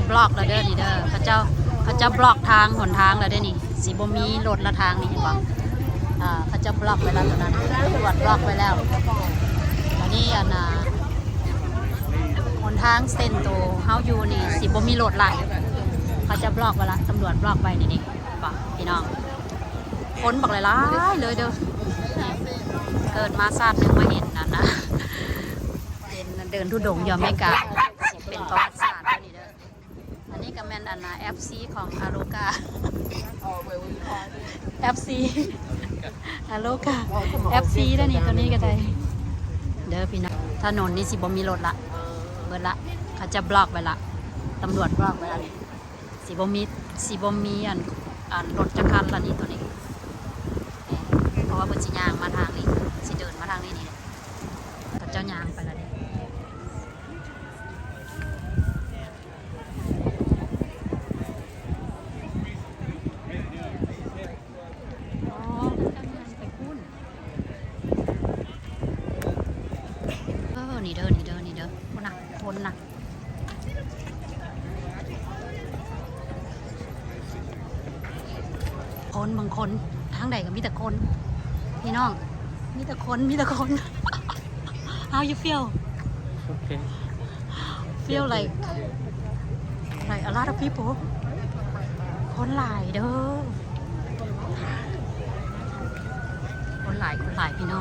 บล็อกแล้วเด้อนี่เด้อเขาเจ้าบล็อกทางหนทางแล้วเด้อนี่สีบ่มีรถละทางนี่เห็นปะเขาเจ้าบล็อกไว้แล้วตรงนั้นตรวจบล็อกไว้แล้วอันนี้หนทางเส้นโตเฮาอยู่นี่สีบ่มีรถละเขาจะบล็อกไว้ละตำรวจบล็อกไว้นี่ปะพี่น้องคนบอกหลายๆเลยเด้อเกิดมาชาตินึงมาเห็นนั่นนะเดินทุดงยอมไม่กะเป็นประวัติศาสตร์นี่เด้ออันนี้ก็แม่นFC ของอาโลกา FC อาโลกา FC แล้วนี่ตัวนี้ก็ได้เด้อพี่น้องถนนนี่สิบ่มีรถละเบิดละเขาจะบล็อกไว้ละตำรวจบล็อกไว้ละนี่สิบ่มีรถจักรคันละนี่ตัวนี้เพราะว่าเพิ่นสิย่างมาทางนี้สิเดินมาทางนี้นี่เขาเจ้าย่างไปแล้วนี่นี่เด้อคนน่ะคนน่ะคนบางคนทางใดก็มีแต่คนพี่น้องมีแต่คน How you feel Okay. feel like a lot of people คนหลายเด้อคนหลายพี่น้อง